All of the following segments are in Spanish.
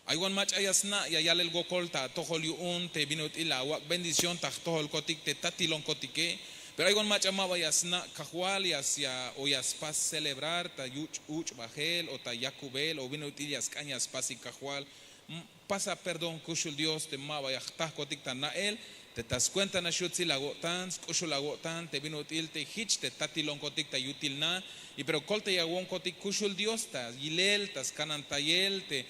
Aywan mach ayasna ya yal el gokol ta tohol yuun te binut ila wak bendición ta tohol kotik te tatilon kotike. Pero aywan mach amaba yasna kahual ya o yaspas celebrar ta uch bajel o ta yakubel o binut ilas cañas pasi kahual. Pasa perdón kushul Dios te maba yahtah kotik ta nael. Te tas cuenta na shutzi la gotan, kushul la gotan, te binut il te hich te tatilon kotik ta yutil na. Y pero kol te yawon kotik kushul Dios ta yilel tas kanantayel te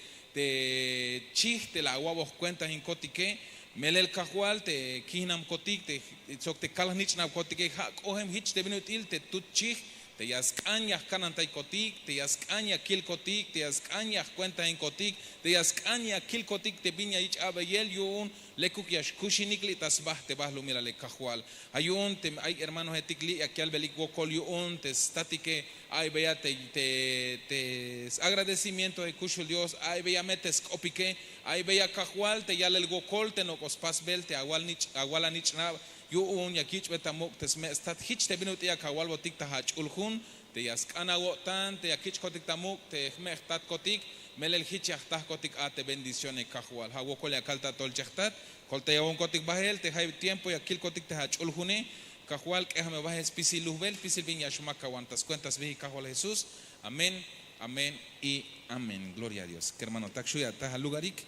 chiste la guavos cuentas en cotique, melel cajual te kinam cotic, te sok te kalanich na cotique, ohem hich te vinutil te tut chich, te yaskañas canantay cotic, te yaskaña kil cotic, te yaskañas cuentas en cotic, te yaskaña kil cotic, te viña ich abeyel yun, le kukiash kushinikli tas bah te bahlo mira le cajual. Ayun te hay hermanos etikli aquí al belik wokol yun te statique. Ay, vea, te agradecimiento de kushul Dios. Ay, vea, metes opique. Ay, vea, cajual, te yal el gokol, te no cospas bel, te aguala nich na. Yo un yakich betamuk, te stat hich te binut ya cajual botik ta hach ulhun, te yaskana gotan, te yakich kotik tamuk, te mechtat kotik, melel hich yahtah kotik a te bendiciones cajual. Ha wokol ya kalta tol chachtat, kol te yawon kotik bahel, te hay tiempo yakil kotik te hach ulhune. Cajual que me bajes pisil luzbel, pisil viña shumaca guantas cuentas vi cajual Jesús. Amén, amén y amén. Gloria a Dios. Que hermano takshuya taja lugarik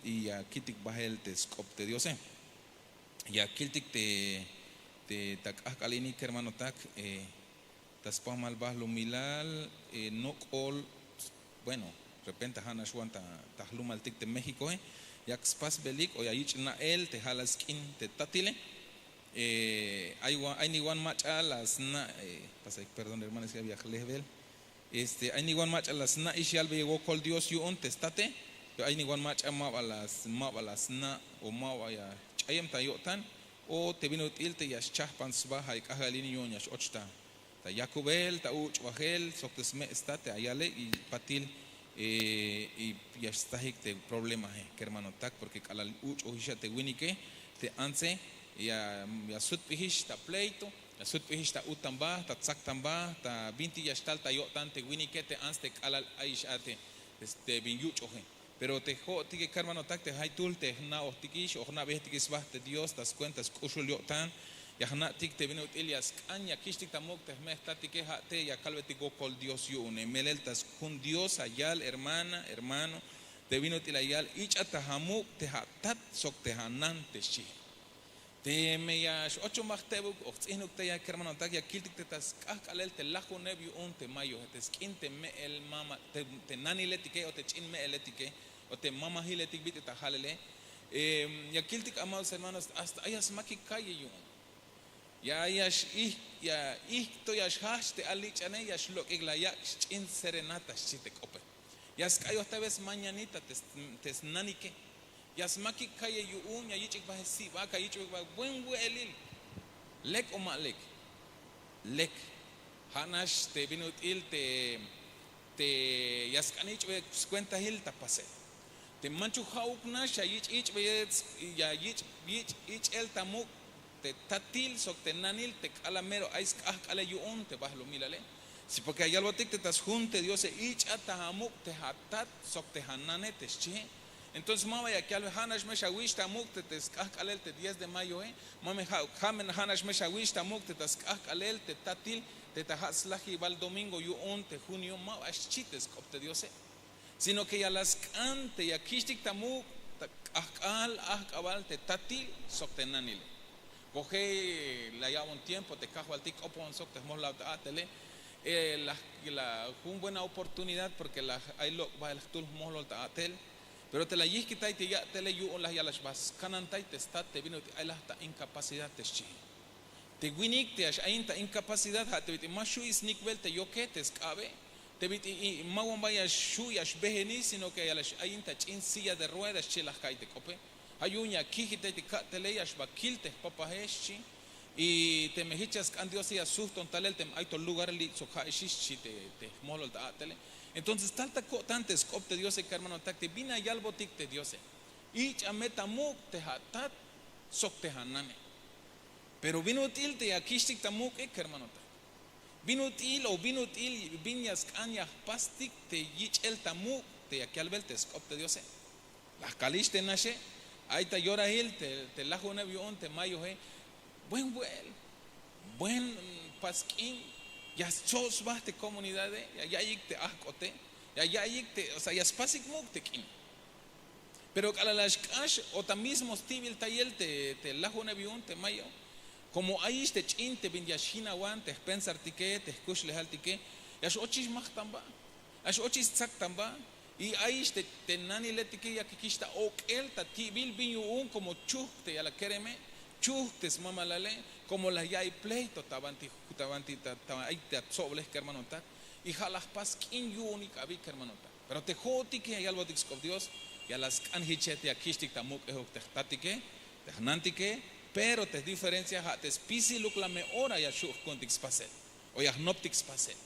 y a kitik bajel te scopte Dios. Y a kiltik te tak akalini que hermano tak taspa mal bahlo milal no all bueno, repente hana shuanta tahlumal tik de México yak spas belik o ya ich na el te halaskin te tatile. Hay ni one match a las na pasa perdón hermanos que había level hay ni one match a las na ishal be go call Dios you on testate hay ni one match a las na o ma ya chayem tayotan o te vino il te yash chahpan sbaha y kahalini yoñash ochta ta yakubel ta uch bajel soktes me estate ayale y patil y yash tahik te problema que hermano tak porque kalal uch o hisha te winike te anse ya sut pihish ta pleito ya sut pihish ta utamba ta tsak tamba ta binti ya stal ta yotan te winike te anste kalal aish ate binyuch oje pero te jo tike karmano tak te haitul te na otikish o na behtikis bah te Dios tas cuentas kushul yotan ya na tik te binut Elias kanya kishtik tamok te mehtatike hate ya kalveti go kol Dios yune melel tas kun Dios ayal hermano te binut ilayal ich atahamuk te hatat sok te hanan te shi te me ya ocho machtebuk o tsinuk te ya hermano tak ya kiltik te tas kalel te lajo nebi un te mayo te skin te me el mama te nani letike o te chin me eletike o te mama hiletik bit te halele ya kiltik amados hermanos hasta ayas maki calle yun ya yash ya to yash hash te alichane yash lo igla ya chin serenata chite kope yas kayo esta vez mañanita te nanike Yasmaki kaye yuun ya yichik ba si ba ka yichik ba buen elil lek o malek lek hanash te binut il te yaskanich be cuenta hil ta pase te manchu hauk nash ya yich be ya yich el tamuk te tatil sok te nanil te calamero ais kala yuun te bahlo milale si porque hay algo te tas junte Dios e ich atahamuk te hatat sok te hanane te che. Entonces mama ya que al hanash meshawish tamuk te skak alel te 10 de mayo mame hamen hanash meshawish tamuk te skak alel te tatil te tahaslahi val domingo yu on te junio ma aschites copte Dios sino que ya las cante ya kishtik tamuk akal akabal te tatil soktenanile coge la ya un tiempo te cajo al tic opon sok te mosla atele la un buena oportunidad porque la hay lo va el tul moslo atel pero te la yisquita y te ya te le yu on las ya las vas cananta y te está te vino hay la incapacidad te chi te winik te hay incapacidad te vit mashu is nikvel te yo que te escabe te vit y mawan vaya shu ya shbeheni sino que hay inta chin silla de ruedas che las caite cope hay uña kijite te le ya shbakil te papaheshi y te mehichas can Dios y asusto talel te hay todo lugar li soja shishi te molo ta tele. Entonces talta tantes copte Dios que hermano takte vina y algo tic te Dios y chameta muk te hatat sok te hanane pero vino til te akishtik tamuk hermano tak vino til o vino til viñas cañas pastik te yich el tamuk te aquí al te escopte Dios. Las caliste nashe, ahí te llora él, te lajo un avión, te mayo, buen pasquín, ya sos vas de comunidad, ya te ascote, ya te, o sea, ya es pasik muktekin. Pero a las cash o tan mismo stibil tayel te lajo un avión, te mayo. Como ahí te chin, te vindiashina wan, te pensar tique, te escuch lehal tique, ya ochis mach tamba, ya ochis tzak tamba, y ahí te nani le tique ya kikista ok el tati bil binyu un como chuch te ya la quereme, chuch te mama lale, como la ya hay pleito tabanti ahí te atsobles que hermano ta, y jalas pas kin yu única vi que hermano ta, pero te joti que hay algo de Dios, ya las canhichete ya kishtik tamuk ehok te tatike, te hanantike. Pero te diferencias a te spisiluk la me ora ya shuh kontix pasel o ya noptix pasel.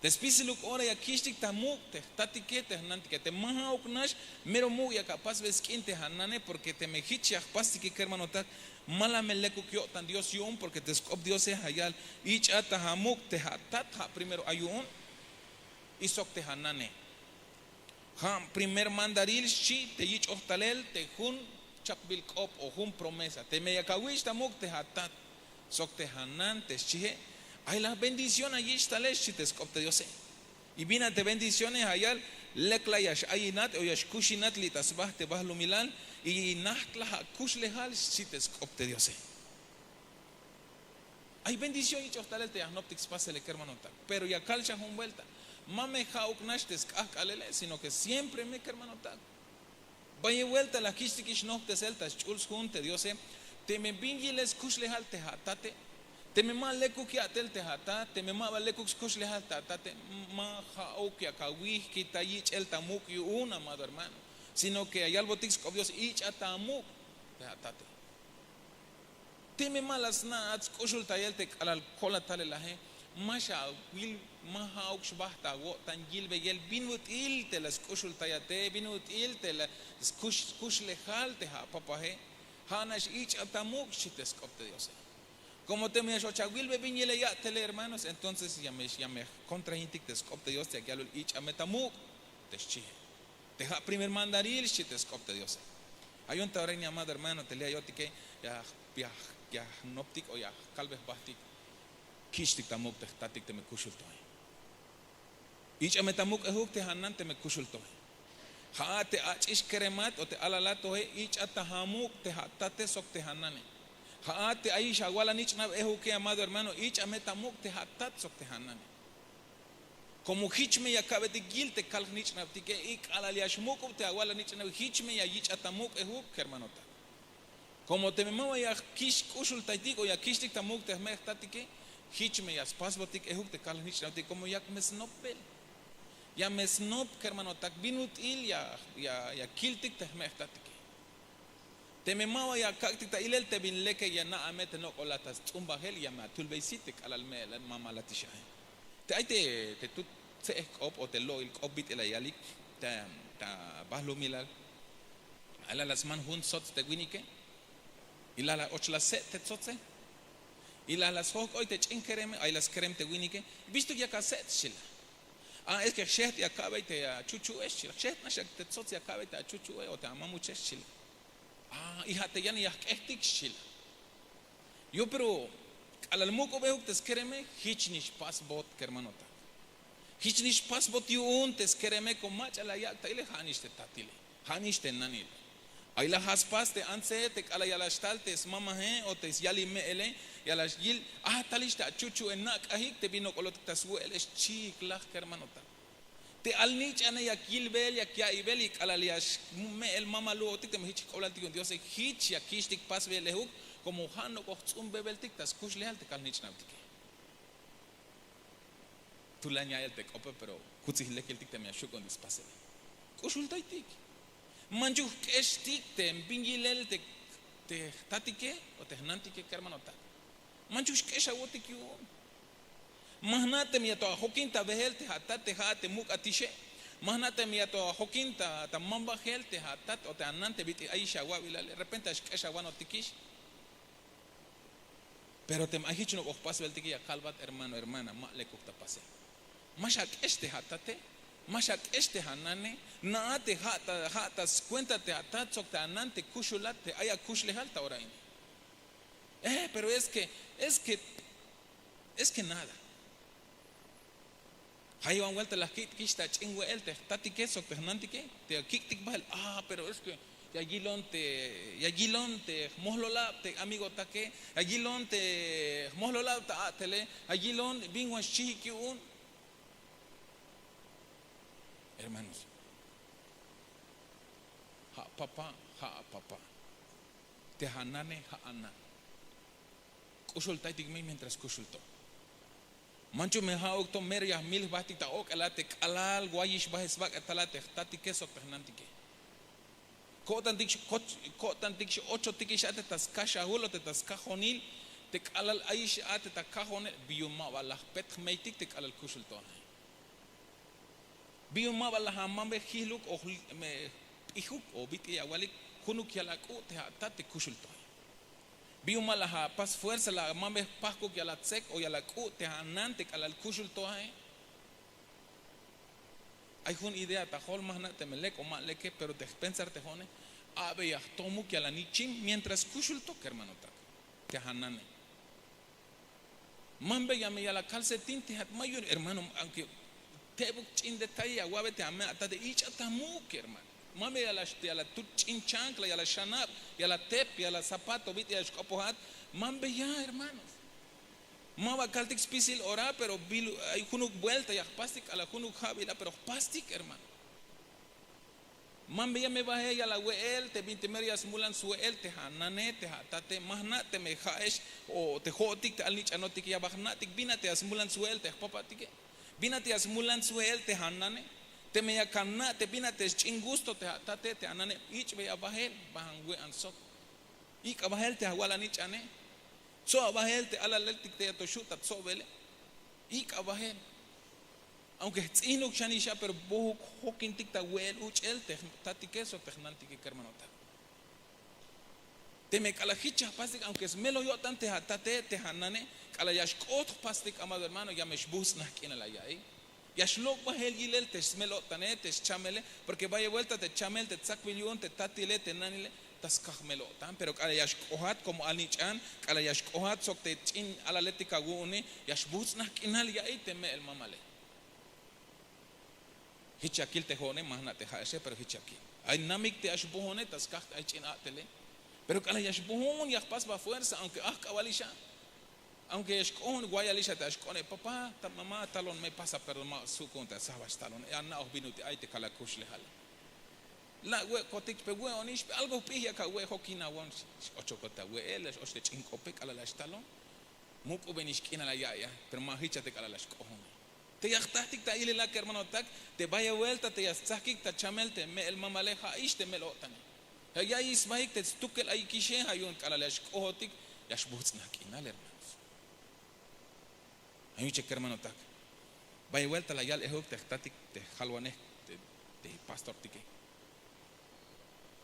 Te spisiluk ora ya kishtik tamuk te tatike te hanantike te maha oknash mero mu ya capaz ves te hanane porque te mehichia pastike hermano tak mala meleku kyo tan Dios yum porque te skop Dios es hayal ich ata hamuk te hatat ha primero ayun y sok te hanane. Ha primer mandaril shi te ich ohtalel te hun chapbil kop o hun promesa te me yakawish tamuk te hatat sok te hanan te chihe hay las bendiciones allí está lesh te skop te Dios y vina te bendiciones allá lekla yash ayinat o yash kushinat li tasbah te bahlu milal y nahtla kush lehal si te skop te Dios hay bendición y chostalel te ahnoptix pasele hermano tak pero ya calcha hun vuelta mame hauk nash te skak alele sino que siempre me hermano tak vaya vuelta la kistikish no te celtas chuls junte Dios te me bingiles kush lehal te hatate te me mal lekuk ya tel te hatate te me mal lekuk kush lehal te hatate ma hauk ya kawih kita yich el tamuk y una amado hermano sino que hay algo tix con Dios ich atamuk te hatate te me malas na ats kushul tayel te alal kola tale lahe masha will maha uxbahta wo tangil begel binut il te las kushul tayate binut il te la kush lehal te ha papaje hanash ich atamuk shites kopte Dios como te me shochawil be binile ya tele hermanos entonces ya me contra hintik te skopte Dios te agalul ich ametamuk te chihe te ha primer mandaril shites kopte Dios hay un taureni amado hermano te lea yo que ya noptik o ya kalbes bahtik kishtik tamuk te tatik te me kushul toy ich ametamuk ehuk te hanan te me kushul toy ha te achish keremat o te alala toy ich atahamuk te hatate sok te hanane ha te aisha wala nich na ehuk que amado hermano ich ametamuk te hatat sok te hanane como hichme ya cabe de gil te kal nich na tike ik alaliashmuk te wala nich na hichme ya ich atamuk ehuk hermano ta como te me mama ya kish kushul taitiko ya kishtik tamuk te me tatike hichme ya spasbotik ehuk te kal nich na tike como ya mesnopel ya mesnop hermano tak binut il ya kiltik te me tatike te me mama ya kaktik ta ilel te bin leke ya na amete no kolatas umbahel ya ma tulbeisitik alal me la mama latisha te ay te tut se ekop o te lo il obit el yalik ta bahlo milal ala las man hun sot te winike ila la och la se te tsotse ila las hok hoy te chinkereme ay las krem te winike visto ya kaset shila es que shet ya kabe te chuchu es shila shet na shak te tsotse ya kabe te chuchu o te amamu shila hija te yani ya estik shila yo pero alal muko veo te skreme hichnish pasbot kermanota hichnish pasbot yun te skreme con macha la ya te ile hanish te tatile hanish te nanil ay la haspas te anse te ala ya la stal te mama he o te yali me ele ya la yil talista chuchu enak ahik te vino kolot te suel es chik la kermanota te alnich ana ya kilbel ya kya ibeli ala ya me el mama lo te me hich kolal ti Dios hich ya kishtik pasbe lehuk como hano kochum bebeltik tas kush lehal te kalnich nabtike tulanya el tek ope pero kutsi lekeltik te me shukon dispase kushul taitik manju kestik te bingilel te tatike o te hnantike kermanota manju kesha wotik yu mahnate mi to hokinta behel te hatat te hate muk atishe mahnate mi to hokinta ta mamba hel te hatat o te anante bit aisha wa de repente kesha wano tikish pero te imagino que paso el tiki ya calvat hermano hermana ma le cukta pase mashak este hatate Mashak este hanane, naate hatas cuéntate atatzok te anante kushulate, haya kushlehal orain. Pero es que nada. Hay una vuelta las kishta chingwe el te tati queso te nantike, te kiktik bal. Pero es que yagilon te mohlolab te amigo take, yagilon te mohlolab ta atele, yagilon bingwan shiki un. Hermanos, ha papá, te hanane ha anna. Kushultai tigme mientras kushulto. Mancho me ha octo meria mil batita ok alate kalal guayish bahesbak atalate tati queso pernantike. Kotan tiksh 8 tikish ate tas kasha hulo te tas kajonil te kalal aish ate ta kajone biuma wala pet meitik te kalal kushulto. Biuma wala hamambe hiluk o me ihuk o biti awalik hunuk yalaku te tate kushulto. Biuma la pas fuerza la mambe pasco que la tsek o ya la ku te hanante al kushul toae. Hay una idea ta hol mahna te melek o maleke pero te pensar te jone abe ya tomu que la nichim mientras kushul to hermano te hanane. Mambe ya me ya la calcetín te hat mayor hermano aunque te buk chin detalle aguabe te ame ata de ich atamu hermano. Mame ya la tuchin chancla, ya la shanab, ya la tep, ya la zapato, viste, ya escopohat. Mambe ya, hermanos. Maba kaltik spisil ora, pero hay hunuk vuelta, ya pastik a la hunuk habila, pero pastik, hermano. Mambe ya me bajé, ya la weel, te vinte merias mulan suel, te hanane, te hatate, mahna, te me haesh, o te hotik, te alnich anotik, ya bahnatik, bina te asmulan suel, te papatik, bina te asmulan suel, te hanane. Te me ya canna, te pina te chingusto te tate te anane ich ve abahel bahangwe ansok ik abahel te hawala ni chane so abahel te ala leltik te to shuta so vele ik abahel aunque tsinuk shanisha pero bohuk hokintik ta wel uchel te tati queso te nanti que hermanota te me kalahicha pasik aunque es melo yo tante tate te hanane kala yashkot pastik amado hermano ya meshbus na kinala yai. Yashlok bahel gilel te smelo tane te chamele porque vaya vuelta te chamel te tzakvilion te tatile te nanile tas kahmelo tan pero kala yashkohat como alnichan kala yashkohat sok te chin ala letika gune yashbus na kinal ya ite me el mamale hichakil te hone mahna te haese pero hichakil ay namik te ashbuhone tas kah ay chin atele pero kala yashbuhon yahpas ba fuerza aunque kawalisha. Aunque es con guayalisha te con papá ta mamá talon me pasa pero ma su conta sabas talon ya na binuti ay te kala kushle hal la we kotik pe we onish algo pihia ka we hokina won ocho kota we el es oste cinco pe kala las talon muko benish kina la ya pero ma hicha te kala las kohon te yachtatik ta ile la hermano tak te vaya vuelta te yastakik ta chamel te me el mamaleja iste melotan ya ismaik te stukel ay kishe hayun kala las kohotik yashbutsna kina ler. Hay un cheque hermano tak. Vaya vuelta la yal ehok te tatik te halwane te pastor tike.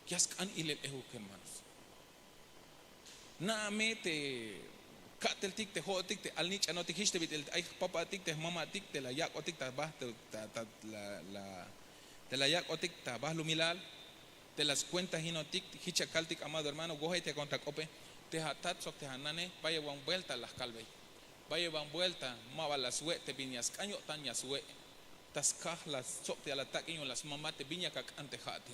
Yas kan ile ehok hermanos. Na me te katel tik te hotik te alnich anotik histe bit el ay papa tik te mama tik te la yak otik ta bah te la yak otik ta bah lumilal te las cuentas hinotik hicha kaltik amado hermano goje te contra cope te hatat sok te hanane vaya vuelta las calve. Vaya van vuelta, mava las sue, te viñas caño taña sue, tas kaj las sopte a la taquiño las mamá te viña kak ante jati.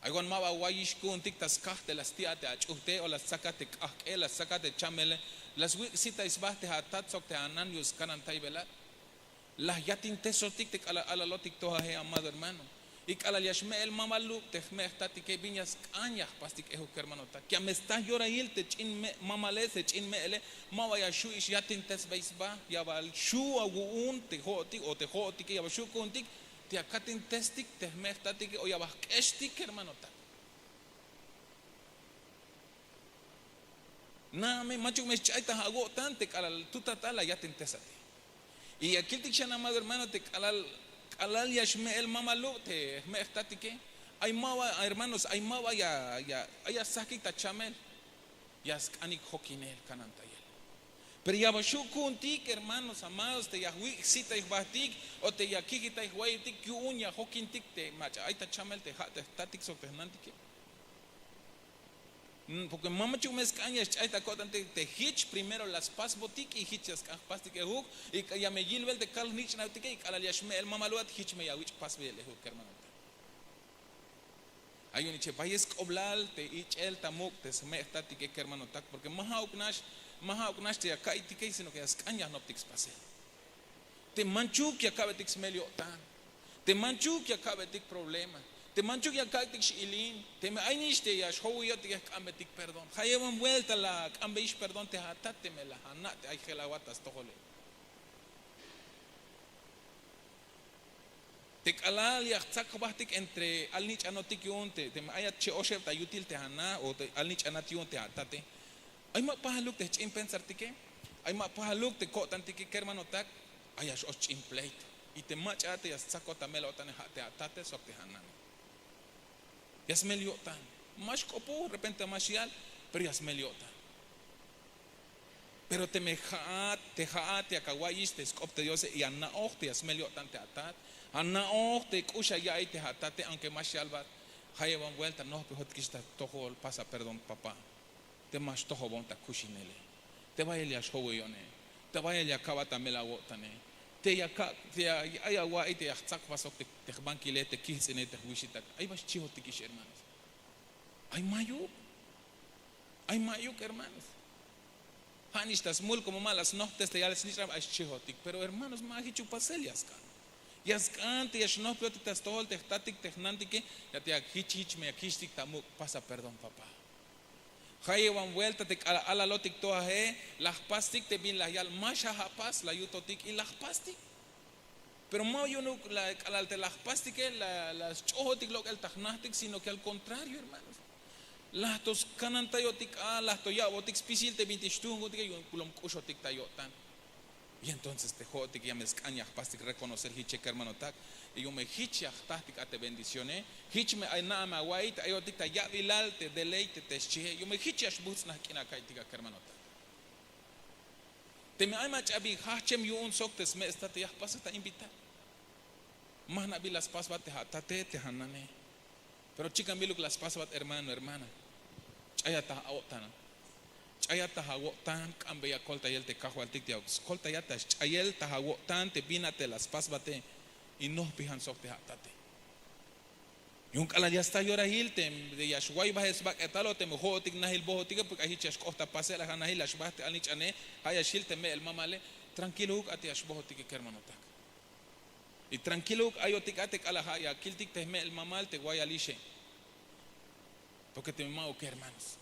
Agon mava guayish kuntik tas kaj te las tía te achute o las sacate kaj las sacate chamele, las sita isbaste hatat sok te anan yus kanantay vela. Las yatin te sotik te ala lotik toha he amado hermano. Ik ala yashme el mamaluk te mehtati que viñas cañas pastik ejo hermano ta que me está llora il te chin me mamale se chin me ele mawa ya shu ish yatin tes beisba ya val shu agun te hoti o te hoti que ya shu kuntik te akatin testik te mehtati que o ya bas estik hermano ta na me macho me chaita hago tante kala tutatala yatin tesati y aquel tikshana amado hermano te kalal alal yashme el mamalu te me estatike ay mawa hermanos ay mawa ya sakik ta chamel yas anik hokinel kanantayel Pero ya kuntik, hermanos amados, te yahui sita ihbatik o te yakikita ihwaitik que uña hokintik te macha aita chamel te hat tatik so te nantik. Porque mamá chumes cañas aita cotan te hitch primero las pas botik y hitchas pastik ehuk y ya me gilvel de kal nich nautik y kala yashme el mamaluat hitch me yawich pas be ehuk hermano. Hay un iche país oblal te ichel tamuk te sme tatik hermano tak porque maha uknash te acá y sino que las cañas no tix pase. Te manchu que acabe tix meliotan. Te manchu que acabe tix problema. Te manchu que acabe tix ilin. Te me ainish te yash how yo te acabe tix perdón. Hayevan vuelta la acabe ish perdón te hatate me la hanate ay gelawatas tojole. Te kalal ya tsakabahtik entre alnich anotik yunte. Te me ayat che oshev ta yutil te hana o te alnich anation te hatate. Ay mapahaluk te chin pensar tike, ay mapahaluk te kotan tike hermano tak, ay as chin plate. Y te machate yas sako tamela otan te atate sok te hanan. Yas meliotan. Mas kopo de repente mashial, pero yas meliotan. Pero te mejaat, te jaat, te akawayis, te skop te diose y anna och te yas meliotan te atat. Anna och te kusha ya te atate aunque mashial bat. Hayevan vuelta no pehot kista tohol pasa perdón papá. Te mas toho bonta kushinele. Te vaya ya showyone. Te vaya ya kawata melawotane. Te ya ayawa ite ya tsak pasok te bankile te kisene te wishitak. Ay bas chiho tikish hermanos. Ay mayuk hermanos. Hanistas mul como malas noches te ya les nishram ay chihotik. Pero hermanos mahichu paselias kan. Yaskan te yashno piotik tas tohol te tatik te nantike ya te hich me akishtik tamuk pasa perdón papá. Hayewan vuelta te ala lotik toa he las pastik te bin la yal masha hapas la yutotik y las pastik pero no yo no la te las pastik las chohotik lo que el tahnastik sino que al contrario hermanos las tos kanantayotik las toyabotik spisil te bintistungotik y kulom kushotik tayotan y entonces te jotik ya mezcaña pastik reconocer hiche hermano tak y yo me hichia táctic te bendicioné hich me ay na ma wait ayotik ta ya vilal te deleite te che yo me hichia shbuts na kina kaitika hermano te me ay mach abi hachem yo un sok tes me esta te ya pasa ta invitar mahna bi las pas bat te hanane pero chica miluk las pas bat hermana chayata awtana chayata hawotan kambe ya kolta yel te kahwal tik ya kolta yata chayel ta hawotan te binate las pas bate y no pijan sok te hatate yung kala ya está yora hilte de yashwai bahes bak etalo te mohotik nahil bohotik porque ahí chas kohta pasela hanahil ashbahte anich ane haya shilte me el mamale tranquilo uk ati ashbohotik hermano tak y tranquilo uk ayotik atek ala haya kiltik te me el mamal te guayalishe porque te mao que hermanos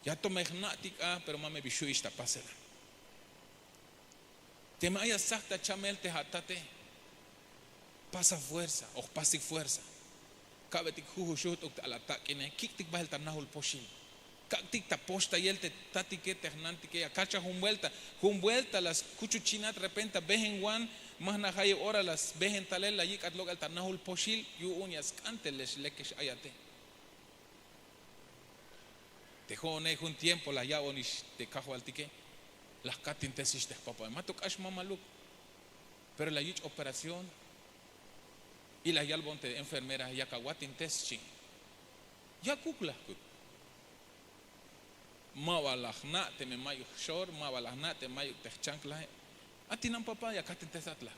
ya tomé hnatik pero mame bishu ista pasela te maya sakta chamel te hatate pasa fuerza o pasik fuerza kabetik huhushut uk ala takine kiktik bahel tanahul poshil kaktik ta posta yel te tatike te hnantike ya kacha humvuelta las kuchuchinat repenta behen wan mahna haye ora las behen talel la yik atlog al tanahul poshil yu unyas kanteles lekesh ayate te jone un tiempo la yawonish te kahwaltike las katintesis te papa matok ash mamaluk pero la yich operación y la yalbonte de enfermera ya kawatin teschi ya kukla mawalahna te me mayu shor mawalahna te mayu te chancla atinam papá ya katin tesatla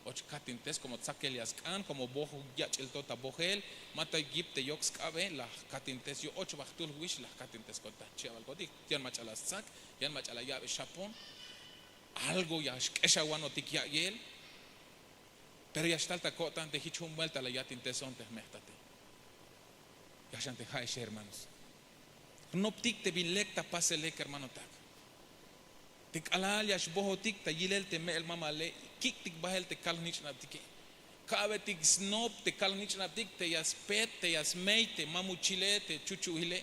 och katin tes como tsakelias kan como bojo ya cheltota bojel mata gipte yox kabe la katin tes yo och bachtul wish la katin tes kota chaval kodik yan machala sak yan machala ya chapon algo ya esha wanotik ya yel pero ya está el cotan de hichum vuelta la yatin teson te mehtate ya shante haishe hermanos no tik te bilecta pasele hermano tak tik alal ya shbohotik ta yilel te me el mamale kik tik bahel te kalnich na tike kabe tik snop te kalnich na tik te yaspet te yasmeite mamuchile te chuchuhile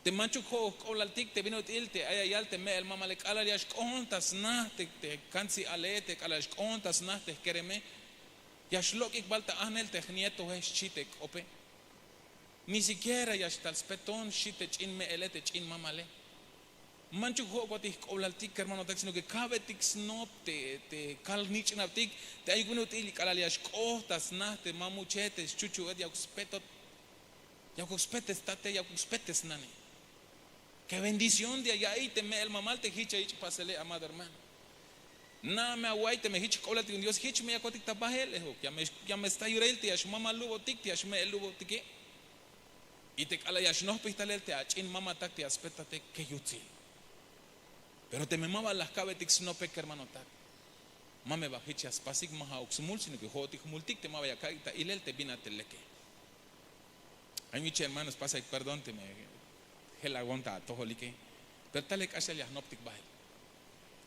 te manchu ko kolaltik te vino il te ayayal te me el mamale alal ya shkontas na te kansi ale te alal shkontas na te kereme ya shlok ik balta anel te nieto es chitek ope ni siquiera ya está el spetón shite chin me elete chin mamale Manchu juego tik oblaltik hermano tak sino que cabe tik snop te kal nich naptik te hay uno te kalalias kohtas nahte mamuchetes chuchu ya kuspetes tate ya kuspetes nani. Qué bendición de allá y te me el mamal te hicha ich pasele amado hermano. Na me aguay te me hich oblaltik Dios hich me yakotik tabahel ya me está yurel te yash mama lubo tik te yash me el lubo tike. Y te kalayash no pistalel te ach in mama tak te aspettate que yutzi. Pero te memaba las cabetix no peque hermano tak. Mame bajichas pasig maha oxumul sino que jotik multik te maba ya y ilel te vina teleke. Hay muchos hermanos pasa y perdón te me gelagonta tojolique. Pero tal que haya noptik bahel.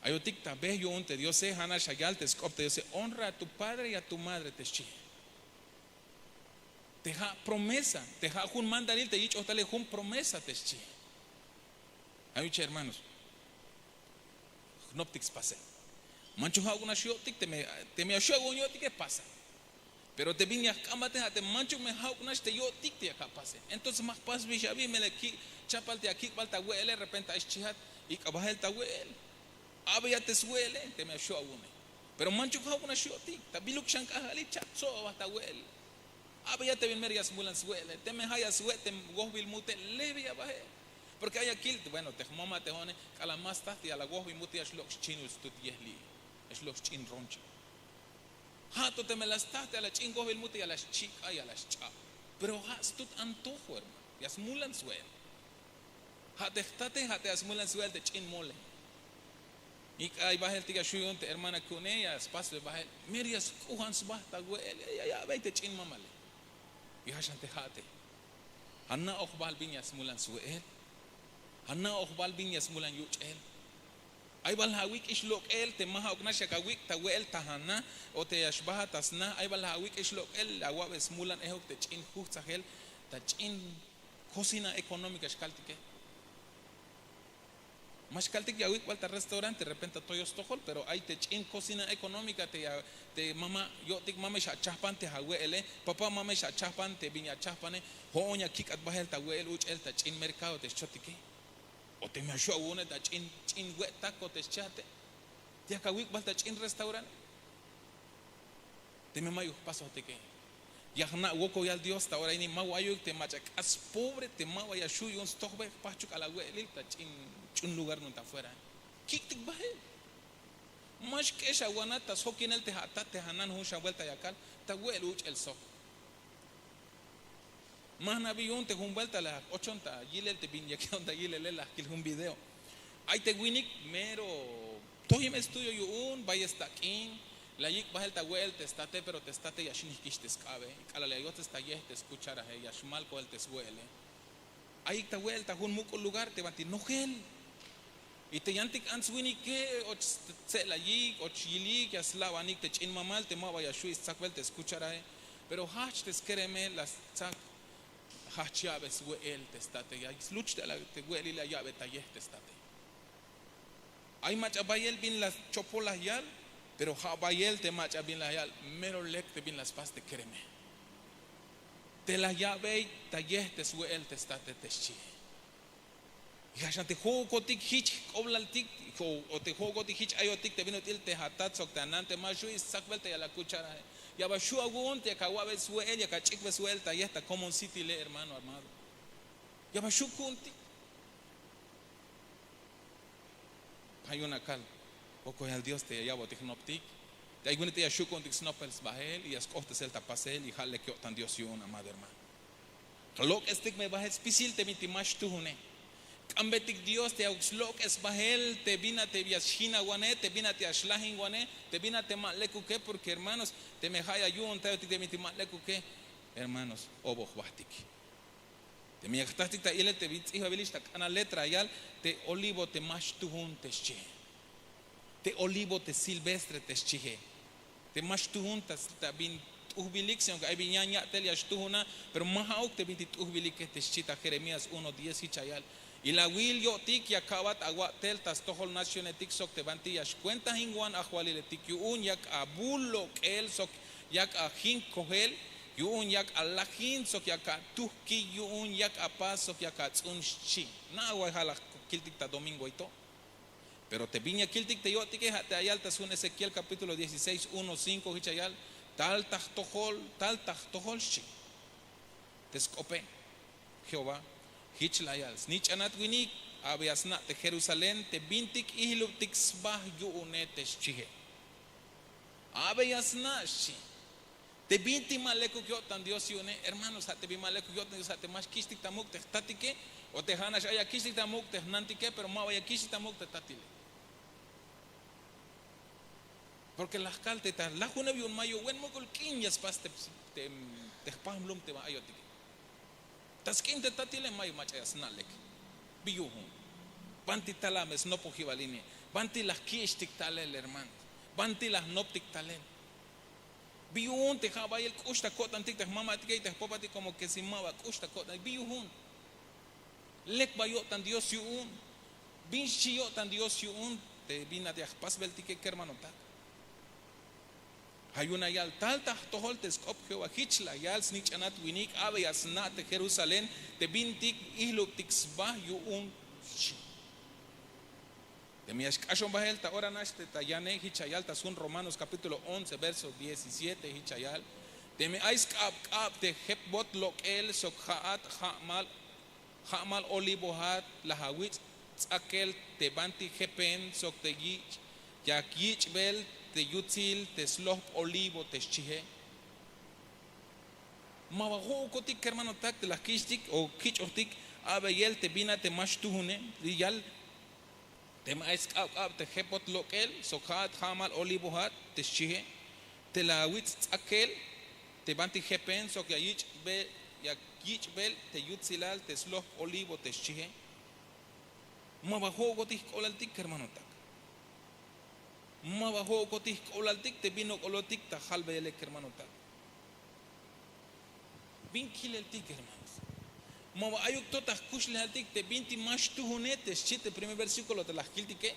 Ayotik ta ve yo unte Dios se hana shayal te scopte Dios se honra a tu padre y a tu madre te chi. Te ha promesa, te ha un mandaril te dicho tal un promesa te chi. Hay muchos hermanos noptics pase. Mancho alguna shiotic te me asho yotic que pasa. Pero te viñas cámate te mancho me alguna te yotic te acá pase. Entonces más pas bishabi me le ki chapalte aquí falta huele de repente es chihat y cabajel ta huele. Abe ya te suele te me asho alguna. Pero mancho alguna shiotic ta biluk shanka ali chatso basta huele. Abe ya te vin merias mulan suele. Te me haya suele te gobil mute leve ya baje. Porque hay aquí, bueno, te mama te hone, a la más tarde a la gobi muti es lo chin ustut yehli, es lo chin roncha. Hato te me las tarde a la chin gobi muti a las chica y a las cha. Pero has tut antojo, hermano, y as mulan suel. Hate as mulan suel de chin mole. Y ahí baja el tiga shuyonte, hermana con ella, espacio baja, mirias kuhans basta güey, ya veinte chin mamale. Y hashante hate. Anna ochbal viñas mulan suel. Hanna ochbal viñas mulan yuchel. Ay bal hawik ishlok el te maha okna shakawik ta wel tahana o te ashbaha tasna ay bal hawik ishlok el awabes mulan ehok te chin hutzahel ta chin cocina económica shkaltike. Más kaltik ya wik walta restaurante de repente toyos tojol pero ay te chin cocina económica te mama yo tik mama sha chahpan te hawele papá mama sha chahpan te viña chahpane hoña kik at bahel ta wel uch el ta chin mercado te chotike. O te me asho una da chin wet taco te chate. Te akawik balta chin restaurante. Te me mayo paso te que. Ya na woko ya Dios ta ahora ni mawayo te machak as pobre te mawaya shu yon stokbe pachuk ala welil ta chin lugar no ta fuera. Kik tik bahe. Mas que esa guanata sokinel te hata te hanan hu sha vuelta yakal ta weluch el sok. Más navión te jun vuelta a las 80 yile te viña que onda yile la que un video ahí te winik mero todo me estudio yo un vaya está aquí la yik baja el vuelta estate pero te estate ya shinikish te escabe cala le yo te está te escuchar a ella shmal ko el te suele ahí te vuelta un muco lugar te bati no gel y te yantik ans winik que o se la yik o chili que aslava nik te chin mamal te ma vaya shu sak te escuchar a pero hach te esquereme las sak Hachiabe su el testate ya luch de la te huele la llave talle testate hay macha bayel bin las chopolas yal pero bayel te macha bin la yal mero lek te bin las pas te creme te la llave talle te su el testate teschi ya jante juego tik hich oblal tik o te juego tik hich ayotik te vino til te hatat sok te anante mashu y sakvelte ya la cuchara ya va shu agun te kawabe su el ya kachik be suelta y está como un city le hermano armado ya va shu kunti hay una cal poco al Dios te ya botik noptik te hay una te ya shu kuntik snopels bahel y as costes el tapasel y jale que tan Dios y una madre hermano lo que este me baje especial te mitimash tu hune Ambetik Dios te auxlok es bahel te vina te viashina guane te vina te ashlahin guane te vina te maleku que porque hermanos te me haya yun te miti maleku que hermanos obo huatik te me yaktastik ta ile te vit hijo bilista kana letra yal te olivo te mashtuhun te che te olivo te silvestre te che te mashtuhun ta bin uhbilik se ay biñaña te liashtuhuna pero mahauk te vit uhbilik te chita Jeremías 1:10 y chayal y la will yo tik ya kabat agua tel tas tohol nación etik sok te bantillas cuenta hinguan ahualile tik yun yak abulo el sok yak a hin kohel yun yak alahin sok yak tuhki yun yak apas sok yak atsun chi na wa halak kiltik ta domingo y todo. Pero te viña kiltik te yo te que te ayal ta sun Ezequiel capítulo 16, 1, 5 hichayal tal tahtohol shi. Te scope Jehová hichlayal. Snich anat winik abiasna te Jerusalén te bintik ihluptik sbah yuune te shige. Abiasna shi. Te binti maleko kyotan Dios yune, hermanos, te bi maleko kyotan Dios te más kistik tamuk te tatike o te hanas aya kistik tamuk te nantike, pero ma vaya kistik tamuk te tatile. Porque las caltetas, la juna vi un mayo, buen mogol kinyas pas te pamlum te va ayotike. Tas kin te tatile mayo machayas nalek. Biyuhun. Banti talames no pojivaline. Banti las kistik talel, hermano. Banti las noptik talel. Biyuhun te jaba el kushta kotan tik te mama tik te popati como que si mava kushta kotan biyuhun. Lek bayotan Dios yuun. Bin chiyotan Dios yuun te bina de pas beltike hermano tak. Hayuna yal tal tahtohol te skop Jehová hichla yal snich anat winik ave yasna te Jerusalén te bintik ihluptik sbah yuun. De mi ashon bahel ta ora naste ta yane hichayal ta sun Romanos capítulo 11 verso 17 hichayal de mi ais kap te hepbot lokel sok haat hamal olibohat lahawit akel te banti hepen sok te gich yakich bel te yutzil te sloh olivo te chihe mabajo kotik hermano tak te la kishtik o kich otik abeyel te bina te mashtuhune yal Tema es te hepot lokel, sokhat hamal olibohat, te shihe, te la witz akel, te banti hepen, sok yach bel, te yutzilal, te sloh olivo, te shihe. Mabajo gotik olaltik, hermano tak. Mabajo gotik olaltik, te vino olotik, ta halbelek, hermano tak. Bin kileltik, hermano. Mava ayuk totas kushle haltik te binti más tuhunetes chite primer versículo te las kiltike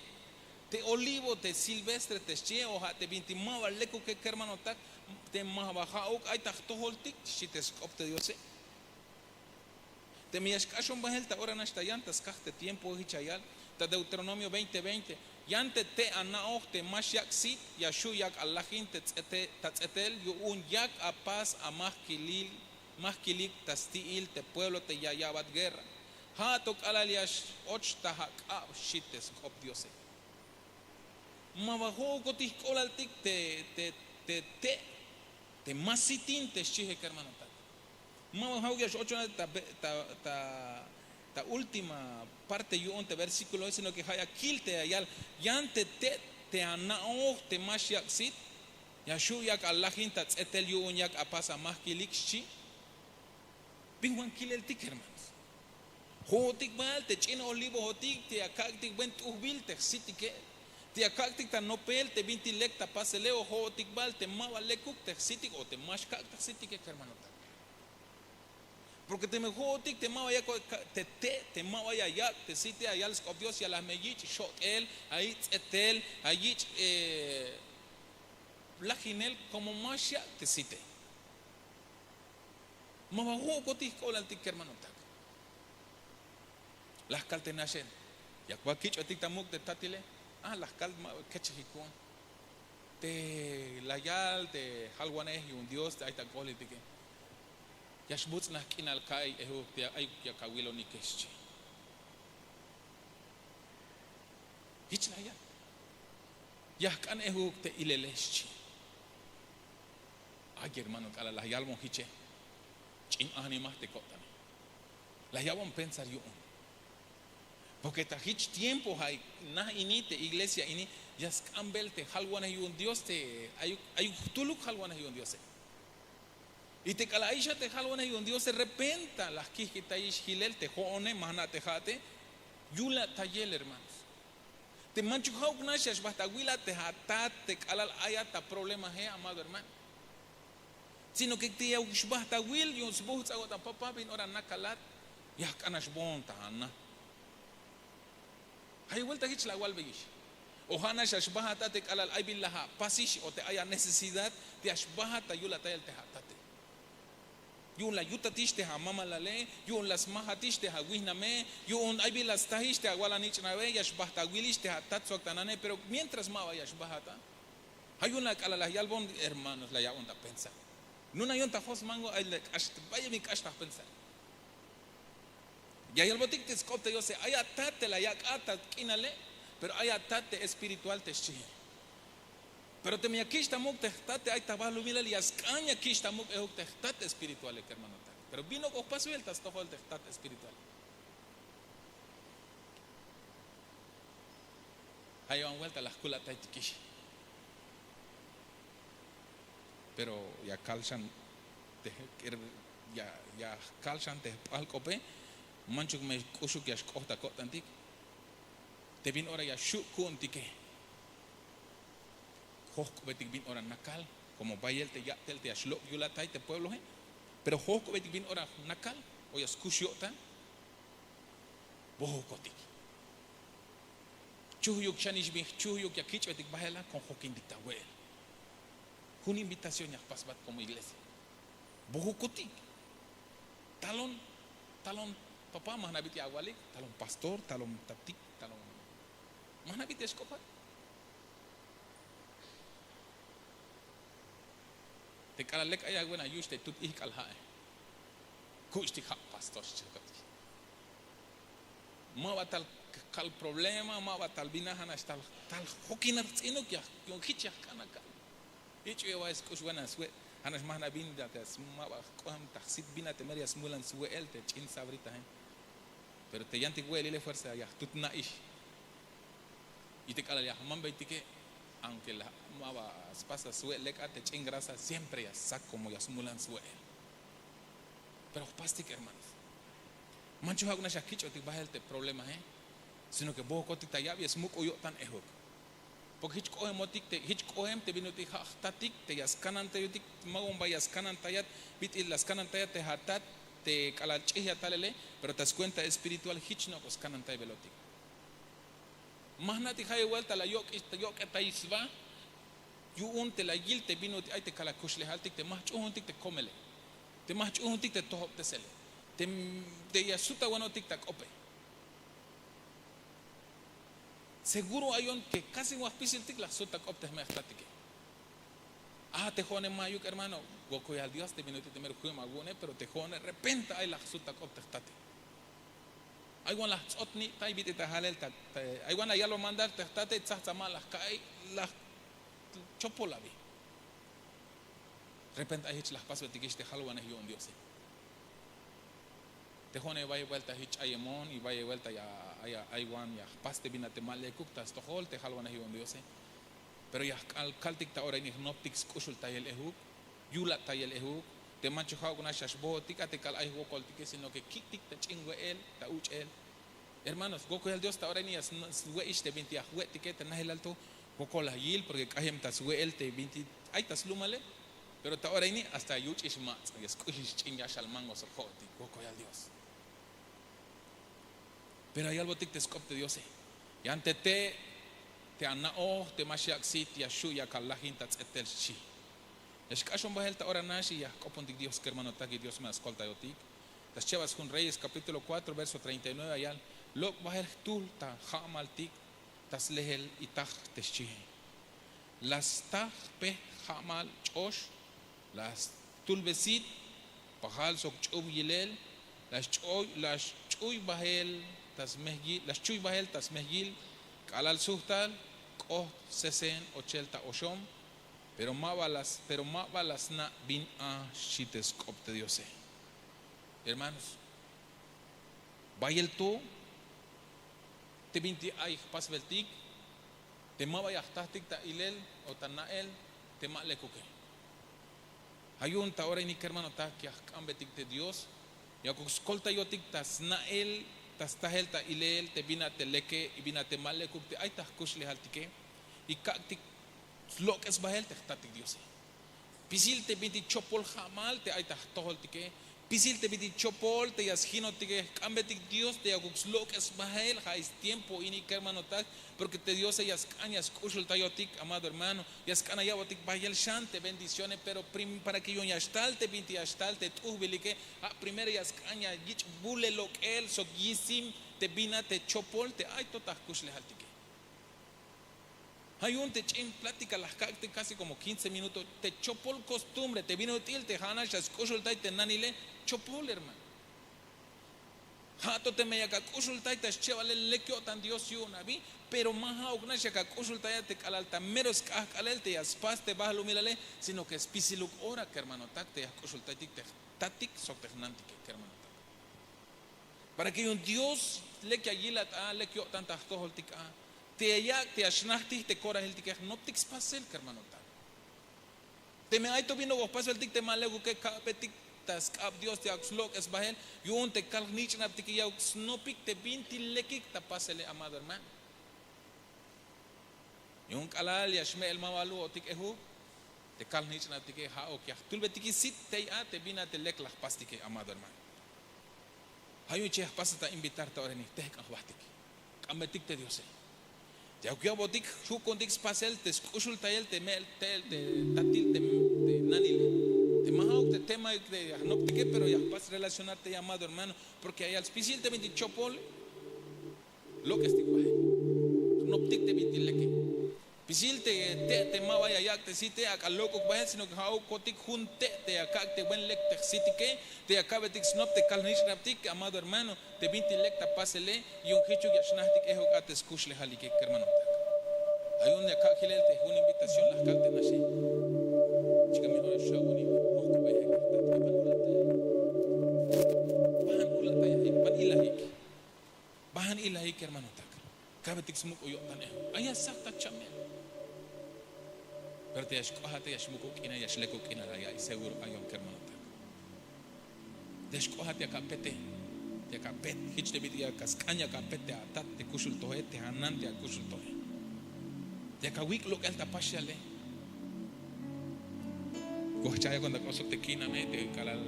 te olivo te silvestre te chie oja te binti mava leku que hermano tak te mava hauk ay tahtoholtik chite skopte diose te miashkashon bahelta ora nashta yantas kahte tiempo hichayal ta Deuteronomio 20:20 yante te anaoj te mashyak sit yashu yak allahin te tzetel yu un yak a paz a mahkilil Mahkilik tastiil te pueblo te yayabat guerra. Hatok alaliash och tahak shites hop diose. Mabajo gotik olaltik te masitin te shihe hermano tak. Mabajo yash ocho ta última parte yo te versículo ese no que haya kilte ayal yante te anaoj te mashyak sit yashu yak allahin tats etel yo un yak apasa mahkilik shi Pinguan kilel tik hermanos. Hotik mal te chino olivo hotik te akaktik buen tuhbil te sitike. Te akaktik ta nopel te binti lekta paseleo hotik mal te mawa lekuk te sitik o te mashkak te sitike hermano. Porque te me hotik te mawa ya te mawa ya te site ayal Dios ya las meyich shot el ahí etel ahí laginel como masha te site. Mabajo kotis kolaltik hermano tak. Las kaltenashen. Ya kwakich otik tamuk de tatile. Las kal kechihikon. Te layal te halwaneh y un Dios te aita kolitike. Yashbuts nas kinal kai ehu te ay ya kawilo nikeschi. Hich layal. Yahkan ehu te ileleschi. Ay hermano kala las yalmon hiche. Chin animas te cotan. La llaman pensar yo. Porque tajich tiempo hay na inite iglesia ini ya scambel te halwana y un Dios te hay tuluk halwana y un Dios. Y te calaisha te halwana y un Dios se repenta las kikitaish hilel te joone mahna te jate yula tayel hermanos. Te manchu hauk nashash basta wila te hatat te kalal ayata problema he amado hermano. Sino que te basta will yung subuhut sa agota papa bin ora nakalat yak anash bon tahana hay vuelta hich la wal begish o hana shashbahata te alal ay billaha pasish o te haya necesidad de ashbahata yula tayel te hatate yun la yutatiste ha mama lale, yun las mahatiste ha wihname, yun ay bilas tahiste ha walanich nave, yashbahta wiliste ha tatsok tanane, pero mientras mava yashbahata, hay una calala yalbon hermanos la ya onda pensar. Nuna yun tajos mango ay le vaya mi kashta pensar. Ya yalbotik te skopte yo se ay atate la yak atat kinale, pero hay atate espiritual te shih. Pero te me aquí estamos tehtate hay tabalu mila y ascaña aquí estamos tehtate espiritual hermano. Pero vino con paso el tasto el tehtate espiritual. Hay una vuelta a la escuela taitikish. Pero ya calzan ya calzan te alcope manchuk me kushuk ya skota kotantik. Te vin ora ya shuk antike. Josco betik bin ora nakal, como bayel te ya tel te ashlok yulatai te pueblo pero josco betik bin ora nakal, o ya skushota, boho kotik. Chuhyuk shanish bin chuhyuk ya kich betik bayela con jokin ditawel. Una invitación ya pasbat como iglesia. Boho kotik. Talon papá mahnabit ya awalik, talon pastor, talon tatik, talon mahnabit eskopa. Te kala lek ay agwana yuste tut ikal hae. Kusti hak pastos chakati. Ma batal kal problema, ma batal binahan tal hokinar tsinuk ya, yung hitya kana kal. Ichu ya wais kuswana swe, hanas mahna binda tas ma ba koham taksit bina te marias mulan swe el te chin sabrita Pero te yanti huele le fuerza ya tut na ish. Y te kala ya hamam baitike aunque la mava pasa sue leka te chingrasa siempre ya sac como ya sumulan sue. Pero pastik hermanos. Mancho alguna shakicho te baja el problema sino que boho kotik tayabi es muk oyo tan ehok. Porque hich kohem motik te hich kohem te binuti hatatik te yaskanan te yutik magum ba yaskanan tayat bit il yaskanan tayat te hatat te kalachihya talele, pero te das cuenta espiritual hich no koskanan tay velotik. Mahnati hay vuelta la yok taisva yu un te la yil te vino ay te kala kushle haltik te mach untik te komele te mach untik te tohop te sele te yasuta wanotik ta kope seguro hay un que casi waspisil tik la suta kopte me statike te jone mayuk hermano goko al Dios te vino te mer juema gune pero te jone repenta ay la suta kopte statike hay one las otni tai bit ta halel ta hay one ya lo mandar te tate tsatsama las kai las chopolabi repente hay las paso tikish te halwana hi on Dios te jone vaya vuelta hich ayemon y vaya vuelta ya hay one ya paste binate male kuktas to hol te halwana hi on Dios pero ya kaltik ta ora ni noptics kushul tayel ehuk yula tayel ehuk te mancho ha kuna shashbo tika te kal ay gokol tike sino que kitik te chingwe el ta uch el hermanos goko el Dios ta ora ni as we iste 20 ya we tike te nahel alto gokol yil porque kahem ta swe el te 20 ay tas lumale pero ta ora ni hasta yuch isma es kuhish chinga shalmango so khoti goko el Dios pero hay algo tik te skop de Dios y ante te anao te mashiak sit ya shu ya kalahin ta tsetel shi es cashon bajelta ora nashi ya kopontik Dios que hermano taki Dios me ascolta yotik tas chevas con Reyes capítulo 4 verso 39 ayal lok bajel tul ta hamal tik tas lehel itah teshi las tah pe hamal chosh las tul besit pahal sok chub yilel las chuy bajel tas mehgil las chuy bajel tas mehgil kalal suhtal ko 60 80 oshom pero más balas na bin a shites copte Dios hermanos vaya el tú te vinti ay pas veltik te ma vaya tastik ta ilel o ta nael te ma le kuke hay un ta ora ni hermano ta que ambetik te Dios ya ko skolta yotik tas nael tas tahel ta ilel te binate leke y binate mal le kukte ay ta kushle haltike y kaktik lo que es bahel te tatik Dios pisil te binti chopol jamal te ay ta tohol tike Pisil te biti chopol, te yasgino te cambetik Dios, te agux lo que es bael, es tiempo, y que hermano tak, porque te Dios ellas cañas, cushul tayotik, amado hermano, yascana yabotik bayel shante, bendiciones, pero para que yo yastalte, binti yastalte, tu que primero yascaña, yich bule lo que él, so yisim, te vina, te chopol, te ay totas kushle haltike. Hay un te en plática las cacte casi como 15 minutos, te chopol costumbre, te vino til, te hana, shaskushul tay, te nanile, chopol hermano. Hato te meya kakushultay te chevale lekyo tan Dios yu nabi, pero maha ogna shaka kushultay te kalalta meros kalel te aspas te bahlu milale, sino que es pisiluk ora que hermano tak te kushultay te tatik sok te nantik que hermano tak. Para que un Dios lekya yilat a lekyo tan tahtoholtik a te yak te ashnahti te kora heltik no tik spasel que hermano tak. Te me ay to vino go pasel tik te malegu que kapetik tas ab Dios te axlok es bahel yun te kal nich na tiki ya snopik te binti lekik ta pasele amado hermano yun kalal ya shme el mawalu otik ehu te kal nich na tiki ha o kya tul betiki sit te a te bina te lek las pastike amado hermano hayu che pasata invitar ta oreni te kan watik kametik te Dios ya kya botik chu kondik pasel te skushul tayel te mel tel te tatil te nanile te tema de no te pero ya vas a relacionarte llamado hermano porque hay al especial te venti chopol lo que estoy no te venti leke pisil te ma vaya ya te site a loco bajen sino que hau kotik junte te acá te buen lek te site que te acaba te snop te kalnish raptik amado hermano te venti lek ta pasele y un hecho ya shnahtik ejo ka te escuchle halike hermano hay un acá que te una invitación las calte nashi chica mi hora shawuni bahan ilahi ke hermano tak kabetik smuk uyo tane aya sakta chamya berte yash kohate yash mukuk ina yash lekuk ina ya seguro ayon ke hermano tak desh kohate kapete te kapet hich de bidia kaskanya kapete atat te kushul tohe te hanan te kushul tohe te kawik lo kelta pashale kohchaya cuando kosok te kina me te kalal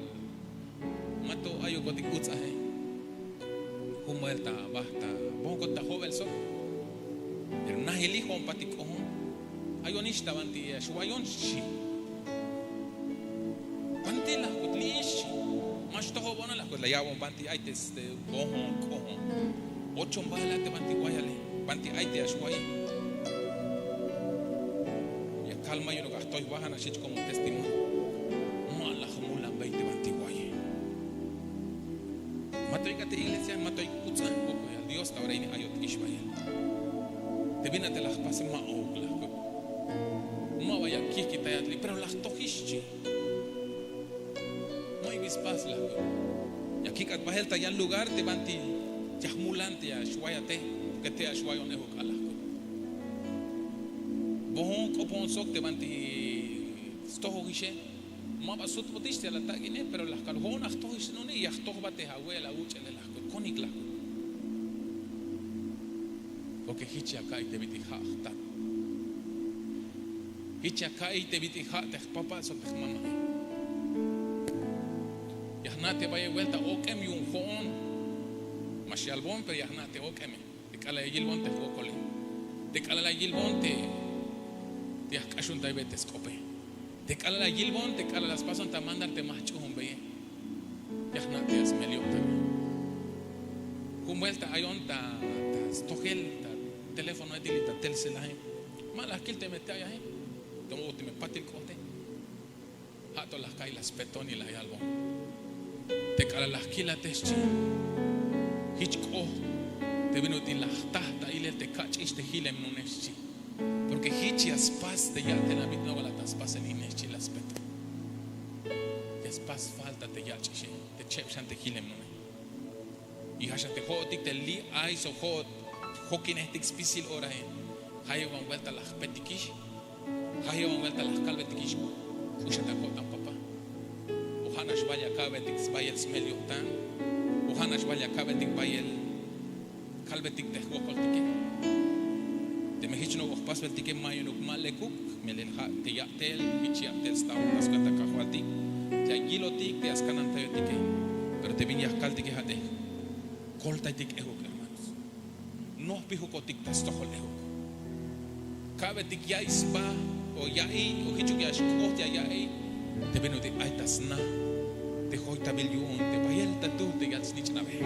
mato ayo kotik utsahe humelta basta bongo ta joven so pero nahili hom patik ohon ayonista banti shwayon shi banti la kutlish mas to hobona la kutla yawon banti aites de ohon ocho bala te banti guayale banti aite shway ya calma yo no gastoy bajana shich como testimonio no la humula 20 banti guay matoy kate iglesia matoy kutsa poco ya Dios ta oraini ayot ishmael te vina te las pase ma ogla ma vaya kiki tayatli pero las tohishi muy bispas la ya kikat bahelta ya lugar te banti yahmulante ya shwayate que te ashwayon eho kala bohon kopon sok te banti stoho gishe ma basut potiste la tagine pero las calhonas tohis no ni yahtoh bate abuela uchele las konikla porque hichi acá y te biti hachta hichi acá y te biti hachta papa so te mama yahnate vaya vuelta okem yun hon mashalbon pero yahnate okem te kala yilbon te hokole te kala la yilbon te akashun ta betes kope te kala la yilbon te kala las pasan ta mandarte más chuhun be yahnate as meliota vuelta ayon ta stogel ta teléfono edilita telselahe malas kil te mete ahí tomo te me patil kote hato las kai las petón y la yalbo te kala las kila teschi hichko te vino ti las tahta ile te kachis te hilem nuneshi porque hichi aspas de ya te la bit no la taspas el ineshi las petón aspas falta te ya chiche te chepshan te hilem nuneshi y hasha te hotik te li ay so hot hokin estik spisil ora he hayo van vuelta las petikish hayo van vuelta las calvetikish usha ta kotan papa uhanash vaya kavetik vaya smelio tan uhanash vaya kavetik vaya calvetik te hokoltike te mehich no pas veltike mayo no malekuk melel ha te yatel michi atel sta unas kata kahwalti te gilotik te askanan tayotike pero te viñas calti que jate colta y tic ego, hermanos. No pijo cotic tas tojo ego. Cabe tic ya isba o ya o hichu ya shkot ya te veno de aitas na te hoita bilyun te payel tatu te gats nich na ve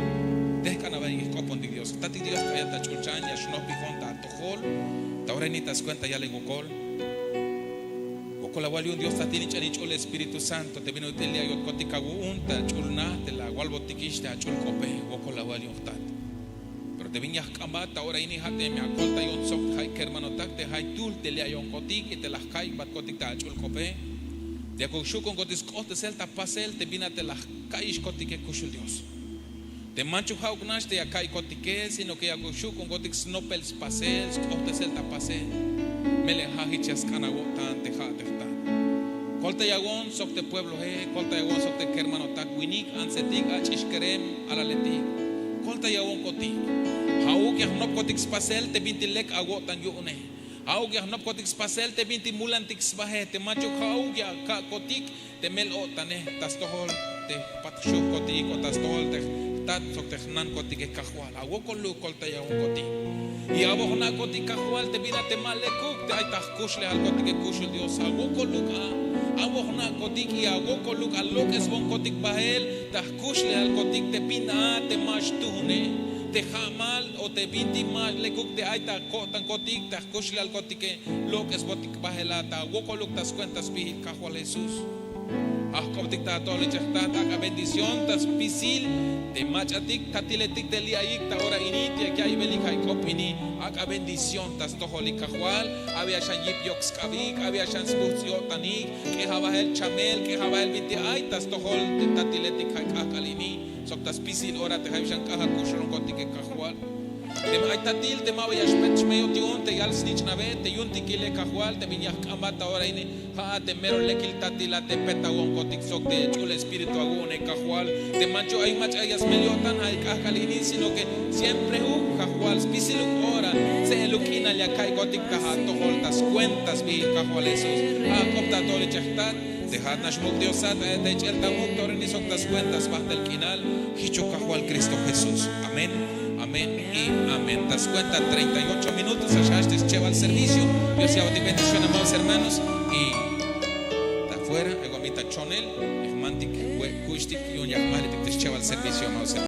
te kana va en copon de Dios tati Dios te ta chulchan ya shno pijón ta tojol ta ahora ni tas cuenta ya le gokol la wali un Dios tatini chani chul Espíritu Santo te vino telia yo kotika unta chulna te la walbo tikishta chul kope woko la wali un tat pero te viñas kambata ahora ini hate me akolta yon sok hay hermano tak te hay tul telia yon kotik y te las kai bat kotika chul kope de akoshu con kotis kote selta pasel te vina te las kai kotike kushul Dios te manchu haugnash te akai kotike sino que akoshu con kotik snopels pasel kote selta pasel mele hahichas kana wotan te hate Colta yagon sok te pueblo colta yagon sok te hermano tak winik ansetik ach ishkerem alaletik colta yagon kotik hauk yahnop kotik spasel te binti lek agotan yune hauk yahnop kotik spasel te binti mulantik sbahe te macho hauk ya ka kotik te mel otane tas tohol te patshuk kotik o tas tohol te tat sok te nan kotik e kahwal agokolu colta yagon kotik y abohna kotik kahwal te bina te malekuk te ay tahkush le al kotik e kushul Dios agokolu Abohna kotik y agoko luk alok es bon kotik bahel tahkush le al kotik te pina te mashtune te jamal o te binti mal le kuk te aita kotan kotik tahkush le al kotik lok es botik bahelata agoko luk tas cuentas pi kahwal Jesús kotik ta tole chata ta bendición tas pisil te machatik tatiletik te liaik ta ora initi que hay belika kopini aka bendición tas toholi kahwal había shan yip yoks kabik había shan spuzio tanik que haba el chamel que haba el binti ay tas tohol te tatiletik akalini sok tas pisil ora te hay shan kaha kushron kotik kahwal te ay tatil te mabaya spech meyo tion te yal snich nave te yunti kile kahwal te viñas kambata ora ini ha te mero lekil tatila te petagon kotik sok te chul espíritu agone kahwal te mancho ay mach ayas meliotan ay kakalini sino que siempre kahwal spisiluk ora se lukina ya kai kotik kaha tohol tas cuentas bi kahwal Jesús kopta tole chahtat dejad nashmuk Diosat te chelta muk torni sok tas cuentas bajo el final hicho kahwal Cristo Jesús amén amén y amén. Das cuenta 38 minutos allá este lleva al servicio. Dios sea de bendición, amados hermanos. Y de afuera, egomita chonel, mantik, kuishtik y un yahmalik te lleva al servicio, amados hermanos.